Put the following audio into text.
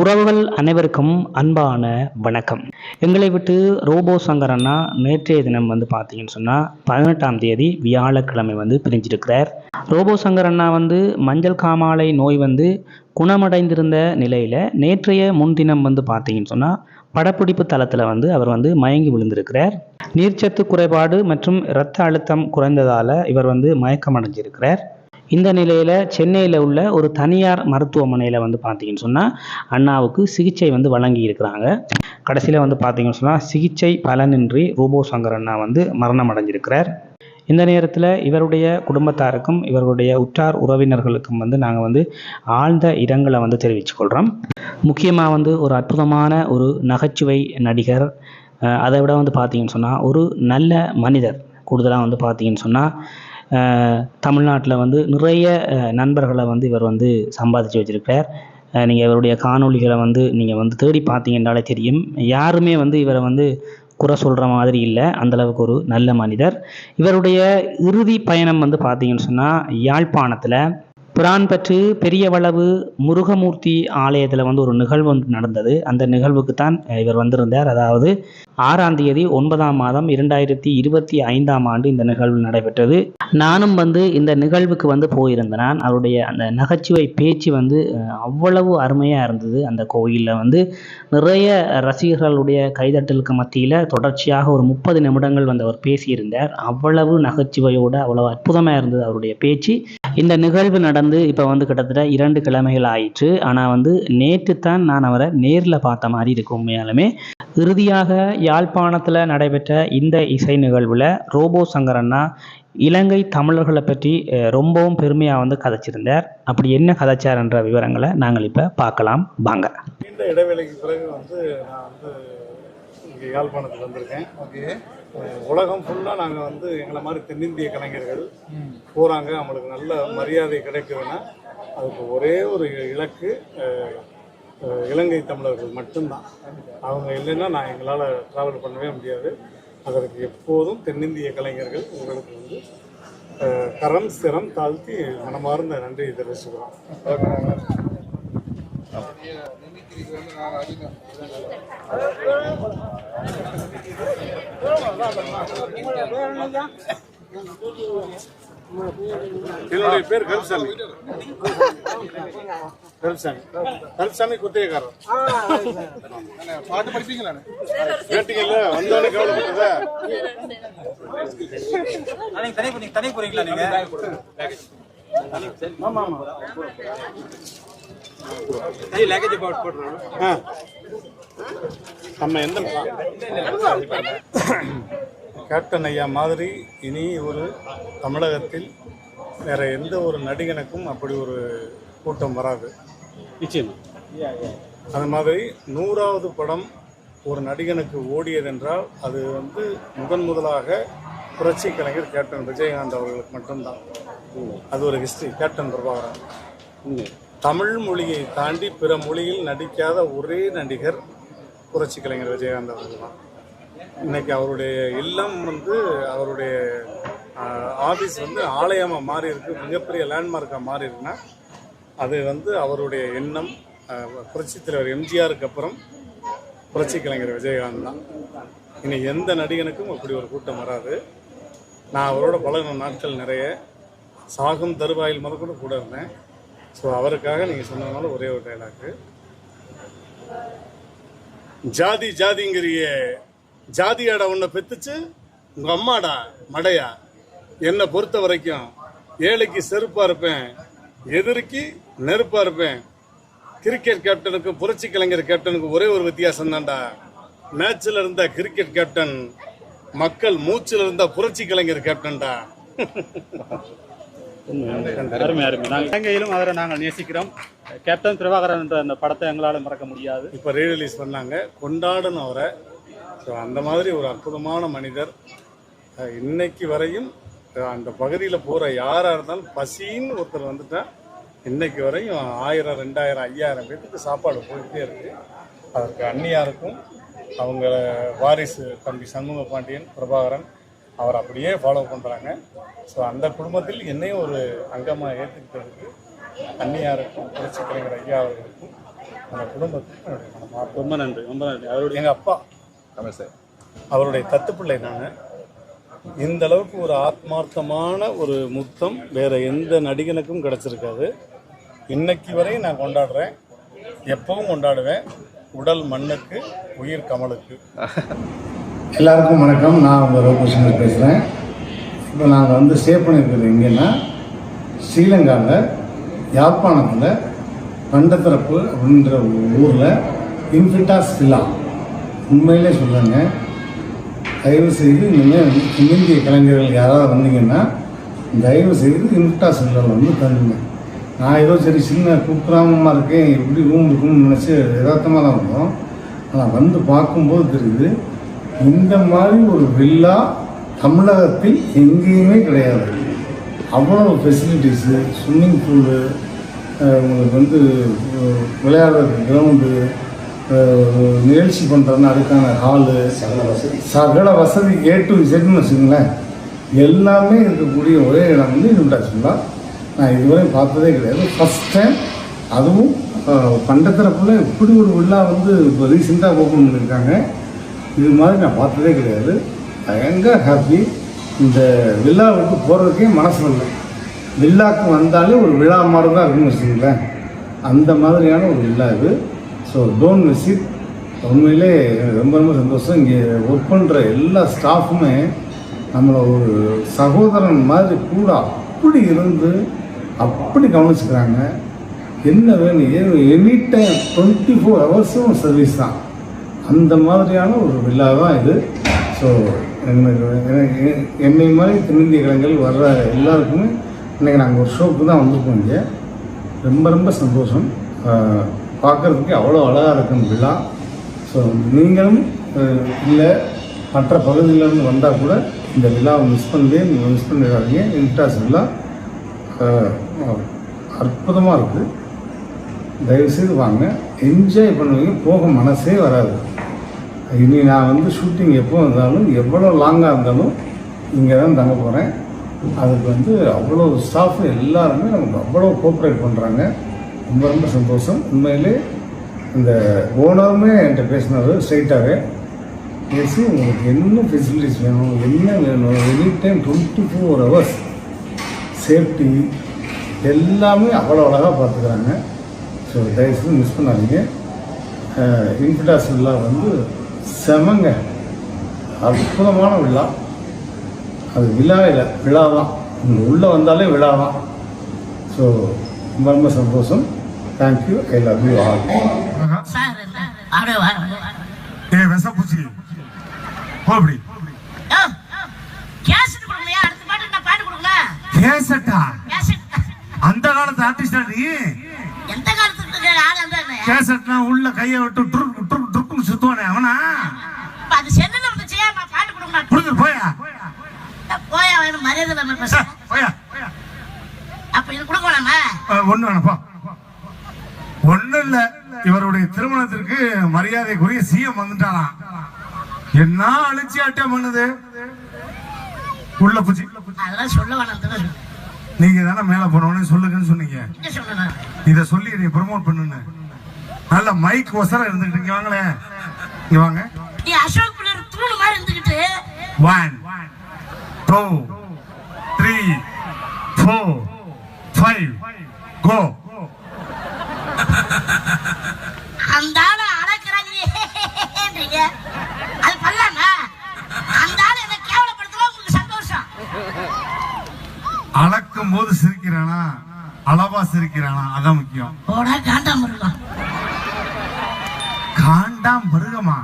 உறவுகள் அனைவருக்கும் அன்பான வணக்கம். எங்களை விட்டு ரோபோ சங்கர் அண்ணா நேற்றைய தினம் பார்த்தீங்கன்னு சொன்னால் 18ஆம் தேதி வியாழக்கிழமை பிரிஞ்சிருக்கிறார். ரோபோ சங்கர் அண்ணா மஞ்சள் காமாலை நோய் குணமடைந்திருந்த நிலையில் நேற்றைய முன்தினம் பார்த்தீங்கன்னு சொன்னால் படப்பிடிப்பு தளத்தில் அவர் மயங்கி விழுந்திருக்கிறார். நீர்ச்சத்து குறைபாடு மற்றும் இரத்த அழுத்தம் குறைந்ததால் இவர் மயக்கம் அடைஞ்சிருக்கிறார். இந்த நிலையில் சென்னையில் உள்ள ஒரு தனியார் மருத்துவமனையில் பார்த்தீங்கன்னு சொன்னால் அண்ணாவுக்கு சிகிச்சை வழங்கி இருக்கிறாங்க. கடைசியில் பார்த்தீங்கன்னு சொன்னால் சிகிச்சை பலனின்றி ரோபோ சங்கர் அண்ணா மரணம் அடைஞ்சிருக்கிறார். இந்த நேரத்தில் இவருடைய குடும்பத்தாருக்கும் இவருடைய உற்றார் உறவினர்களுக்கும் நாங்கள் ஆழ்ந்த இரங்கலை தெரிவித்துக்கொள்கிறோம். முக்கியமாக ஒரு அற்புதமான ஒரு நகைச்சுவை நடிகர், அதை விட பார்த்தீங்கன்னு சொன்னால் ஒரு நல்ல மனிதர். கூடுதலாக பார்த்தீங்கன்னு சொன்னால் தமிழ்நாட்டில் நிறைய நண்பர்களை இவர் சம்பாதிச்சு வச்சுருக்கார். நீங்கள் இவருடைய காணொளிகளை நீங்கள் தேடி பார்த்தீங்கன்னாலே தெரியும். யாருமே இவரை குறை சொல்கிற மாதிரி இல்லை. அந்தளவுக்கு ஒரு நல்ல மனிதர். இவருடைய இறுதி பயணம் பார்த்தீங்கன்னு சொன்னால் யாழ்ப்பாணத்தில் பிரான்பற்று பெரியவளவு முருகமூர்த்தி ஆலயத்தில் ஒரு நிகழ்வு நடந்தது. அந்த நிகழ்வுக்கு தான் இவர் வந்திருந்தார். அதாவது 6ஆம் தேதி 9ஆம் மாதம் 2025ஆம் ஆண்டு இந்த நிகழ்வு நடைபெற்றது. நானும் இந்த நிகழ்வுக்கு போயிருந்தேன். அவருடைய அந்த நகைச்சுவை பேச்சு அவ்வளவு அருமையாக இருந்தது. அந்த கோயிலில் நிறைய ரசிகர்களுடைய கைதட்டலுக்கு மத்தியில் தொடர்ச்சியாக ஒரு 30 நிமிடங்கள் அவர் பேசியிருந்தார். அவ்வளவு நகைச்சுவையோடு அவ்வளவு அற்புதமாக இருந்தது அவருடைய பேச்சு. இந்த நிகழ்வு நடந்து இப்போ கிட்டத்தட்ட 2 கிழமைகள் ஆயிற்று. ஆனால் நேற்று தான் நான் அவரை நேரில் பார்த்த மாதிரி இருக்கும். உண்மையாலுமே இறுதியாக யாழ்ப்பாணத்தில் நடைபெற்ற இந்த இசை நிகழ்வில் ரோபோ சங்கர் அண்ணா இலங்கை தமிழர்களை பற்றி ரொம்பவும் பெருமையாக கதைச்சிருந்தார். அப்படி என்ன கதைச்சார் என்ற விவரங்களை நாங்கள் இப்போ பார்க்கலாம் வாங்க. இந்த இடைவேளைக்கு பிறகு நான் இங்கே யாழ்ப்பாணத்தில் வந்திருக்கேன். ஓகே, உலகம் ஃபுல்லாக நாங்கள் எங்களை மாதிரி தென்னிந்திய கலைஞர்கள் போகிறாங்க, அவங்களுக்கு நல்ல மரியாதை கிடைக்குதுன்னா அதுக்கு ஒரே ஒரு இலக்கு இலங்கை தமிழர்கள் மட்டும்தான். அவங்க இல்லைன்னா எங்களால் ட்ராவல் பண்ணவே முடியாது. அதற்கு எப்போதும் தென்னிந்திய கலைஞர்கள் உங்களுக்கு கரம் சிரம் தாழ்த்தி மனமார்ந்த நன்றி தெரிவிச்சுக்கிறோம். என்னுடைய பேர் கருப்சாமி. கருப்சாமி குத்தகைக்காரர். பாட்டு படிப்பீங்களா? கேட்டீங்கல்ல, வந்தோடனே கவலைப்பட்டதா? தனி போறீங்களா நீங்க? ஆமா ஆமா. நம்ம எந்த கேப்டன் ஐயா மாதிரி இனி ஒரு தமிழகத்தில் வேற எந்த ஒரு நடிகனுக்கும் அப்படி ஒரு கூட்டம் வராது நிச்சயம். அது மாதிரி 100வது படம் ஒரு நடிகனுக்கு ஓடியதென்றால் அது முதலாக புரட்சி கலைஞர் கேப்டன் விஜயகாந்த் அவர்களுக்கு மட்டும்தான். அது ஒரு ஹிஸ்டரி. கேப்டன் பிரபாகரன் தமிழ் மொழியை தாண்டி பிற மொழியில் நடிக்காத ஒரே நடிகர் புரட்சி கலைஞர் விஜயகாந்த் அவர்கள் தான். இன்னைக்கு அவருடைய இல்லம் அவருடைய ஆஃபீஸ் ஆலயமாக மாறி இருக்கு, மிகப்பெரிய லேண்ட்மார்க்காக மாறி இருக்குன்னா அது அவருடைய எண்ணம். புரட்சி தலைவர் எம்ஜிஆருக்கு அப்புறம் புரட்சி கலைஞர் விஜயகாந்த் தான். இனி எந்த நடிகனுக்கும் அப்படி ஒரு கூட்டம் வராது. நான் அவரோட பழகின நாட்கள் நிறைய, சாகும் தருவாயில் முதற்கொண்டு கூட இருந்தேன். ஸோ அவருக்காக நீங்கள் சொன்னதுனால ஒரே ஒரு டைலாக்கு, ஜாதி ஜாதிங்கிறிய ஜாதியாடா உன்னை பெத்துச்சு உங்கள் அம்மாடா மடையா. என்னை பொறுத்த வரைக்கும் ஏழைக்கு செருப்பாக இருப்பேன், எதிரிக்கு நெருப்பாக இருப்பேன். கிரிக்கெட் கேப்டனுக்கும் புரட்சி கலைஞர் கேப்டனுக்கும் ஒரே ஒரு வித்தியாசம் தான்டா. மேட்சில் இருந்த கிரிக்கெட் கேப்டன், மக்கள் மூச்சில் இருந்த புரட்சி கலைஞர் கேப்டன்டா. இலங்கையிலும் அவரை நாங்கள் நேசிக்கிறோம். கேப்டன் பிரபாகரன் என்ற அந்த படத்தை எங்களால் மறக்க முடியாது. இப்போ ரீரிலீஸ் பண்ணாங்க, கொண்டாடணும் அவரை. ஸோ அந்த மாதிரி ஒரு அற்புதமான மனிதர். இன்னைக்கு வரையும் அந்த பகுதியில் போகிற யாராக இருந்தாலும் பசின்னு ஒருத்தர் வந்துட்டா இன்னைக்கு வரையும் 1000, 2000, 5000 பேருக்கு சாப்பாடு போயிட்டே இருக்கு. அதற்கு அண்ணியாருக்கும் அவங்க வாரிசு தம்பி சண்முக பாண்டியன் பிரபாகரன் அவர் அப்படியே ஃபாலோ பண்ணுறாங்க. ஸோ அந்த குடும்பத்தில் என்னையும் ஒரு அங்கமாக ஏற்றுக்கிட்டதுக்கு அண்ணியாருக்கும் புரட்சி கலைஞர் ஐயா அவர்களுக்கும் அந்த குடும்பத்துக்கும் என்னுடைய மனமார்ந்த ரொம்ப நன்றி, ரொம்ப நன்றி. அவருடைய எங்கள் அப்பா அவருடைய தத்துப்பிள்ளை நான். இந்த அளவுக்கு ஒரு ஆத்மார்த்தமான ஒரு முத்தம் வேற எந்த நடிகனுக்கும் கிடைச்சிருக்காது. இன்னைக்கு வரையும் நான் கொண்டாடுறேன், எப்பவும் கொண்டாடுவேன். உடல் மண்ணுக்கு, உயிர் கமலுக்கு. எல்லாருக்கும் வணக்கம். நான் உங்கள் ரோகிருஷ்ணன் பேசுகிறேன். இப்போ நாங்கள் வந்து ஸ்டே பண்ணியிருக்கிறது எங்கன்னா ஸ்ரீலங்காவில் யாழ்ப்பாணத்தில் பண்டத்திறப்பு அப்படின்ற ஊரில் இன்ஃபிட்டாஸ் வில்லா. உண்மையிலே சொல்லுங்க, தயவு செய்து இனிமேல் இந்திய கலைஞர்கள் யாராவது வந்தீங்கன்னா தயவு செய்து இன்ஃபிட்டாஸ் வில்லாவில் வந்து தங்குங்க. நான் ஏதோ சரி சின்ன குக்கிராமமாக இருக்கேன், எப்படி ரூம் இருக்குன்னு நினச்சி யதார்த்தமாக தான் வந்தோம். ஆனால் வந்து பார்க்கும்போது தெரியுது, இந்த மாதிரி ஒரு வில்லா தமிழகத்தில் எங்கேயுமே கிடையாது. அவ்வளோ ஃபெசிலிட்டிஸு, ஸ்விம்மிங் பூலு, உங்களுக்கு வந்து விளையாடுறதுக்கு கிரவுண்டு, நிகழ்ச்சி பண்ணுறதுன்னு அதுக்கான ஹாலு, சகல வசதி A to Zன்னு வச்சுங்களேன், எல்லாமே இருக்கக்கூடிய ஒரே இடம் வந்து இன்ஃபிட்டாஸ் வில்லா. நான் இதுவரை பார்த்ததே கிடையாது, ஃபஸ்ட் டைம். அதுவும் பண்டத்திறப்பில் இப்படி ஒரு வில்லா வந்து இப்போ ரீசெண்டாக ஓப்பன் பண்ணியிருக்காங்க. இது மாதிரி நான் பார்த்ததே கிடையாது. பயங்கர ஹாப்பி. இந்த வில்லாவுக்கு போகிறதுக்கே மனசு இல்லை. வில்லாவுக்கு வந்தாலே ஒரு விழா மாதிரி தான் இருக்குன்னு வச்சுங்களேன், அந்த மாதிரியான ஒரு வில்லா இது. So don't miss it. உண்மையிலே எனக்கு ரொம்ப ரொம்ப சந்தோஷம். இங்கே ஒர்க் பண்ணுற எல்லா ஸ்டாஃபுமே நம்மளை ஒரு சகோதரன் மாதிரி கூட அப்படி இருந்து அப்படி கவனிச்சுக்கிறாங்க. என்ன வேணும், எனி டைம் 24 ஹவர்ஸும் சர்வீஸ் தான். அந்த மாதிரியான ஒரு வில்லா தான் இது. ஸோ எனக்கு என்னை மாதிரி தென்னிந்திய கலைஞர்கள் வர்ற எல்லாருக்குமே இன்றைக்கி நாங்கள் ஒரு ஷோக்கு தான் வந்திருக்கோம். இங்கே ரொம்ப ரொம்ப சந்தோஷம். பார்க்குறதுக்கு அவ்வளோ அழகாக இருக்கும் விழா. ஸோ நீங்களும் இல்லை மற்ற பகுதியிலேருந்து வந்தால் கூட இந்த விழாவை மிஸ் பண்ணிடாதீங்க. இன்ஃபிட்டாஸ் விழா அற்புதமாக இருக்குது. தயவுசெய்து வாங்க, என்ஜாய் பண்ணுவீங்க, போக மனசே வராது. இனி நான் வந்து ஷூட்டிங் எப்போ இருந்தாலும் எவ்வளோ லாங்காக இருந்தாலும் இங்கே தான் தங்க போகிறேன். அதுக்கு வந்து அவ்வளோ ஸ்டாஃப் எல்லாருமே நமக்கு அவ்வளோ கோஆப்ரேட் பண்ணுறாங்க. ரொம்ப ரொம்ப சந்தோஷம். உண்மையிலே இந்த ஓனருமே என்கிட்ட பேசினார் ஸ்ட்ரைட்டாகவே பேசி, உங்களுக்கு என்ன ஃபெசிலிட்டிஸ் வேணும், என்ன வேணும், எனி டைம் 24 ஹவர்ஸ் சேஃப்டி எல்லாமே அவ்வளோ அழகாக பார்த்துக்கிறாங்க. ஸோ தயவுசெய்து மிஸ் பண்ணாதீங்க. இன்ஃபிட்டாஸ் வில்லா வந்து செமங்க, அற்புதமான விழா. அது விழா இல்லை, விழா தான். இங்கே உள்ளே வந்தாலே விழா தான். ஸோ ரொம்ப ரொம்ப சந்தோஷம். Thank you. I love you all. அந்த காலத்து ஆர்டிஸ்டா நீ? எந்த காலத்துக்கு ஆள் அந்த கேசட்னா உள்ள கையை விட்டு ட்ருக்கு ட்ருக்கு ட்ருக்குன்னு சுத்துவானே அவனா? அது செல்லுல வந்துச்சியா, நான் பாட்டு கொடுக்கணும். புரிஞ்சு போயா போயா, வேணும் மரியாதை இல்லாம பேச போயா. அப்ப இது கொடுக்க வேணாமா? ஒண்ணு வேணப்பா. ஒண்ணு இல்ல, இவருடைய திருமணத்திற்கு மரியாதைக்குரிய சிஎம் வந்துட்டாராம். என்ன அழிச்சியாட்டம் பண்ணுது உள்ள பூச்சி. அதெல்லாம் சொல்ல வேணாம். நீங்க தானே மேல போனோன்னு சொல்லுங்கன்னு சொன்னீங்க. இத சொல்லி நீ ப்ரமோட் பண்ணுன்னு நல்ல மைக் ஒசரம் இருந்துகிட்டு இங்க வாங்களே, இங்க வாங்க. நீ அசோக் பிள்ளை தூணு மாதிரி இருந்துகிட்டு 1 2 3 4 5 கோ. அந்த ஆள அழக்கிறாங்க, அது பண்ணலாமா? அந்த ஆள என்ன கேவலப்படுத்தலாம், உங்களுக்கு சந்தோஷம். அளக்கும் போது சிரிக்கிறானா, அளவா சிரிக்கிறானா, அதான் முக்கியம். போடா காண்டாமிருகம். காண்டாமிருகமா?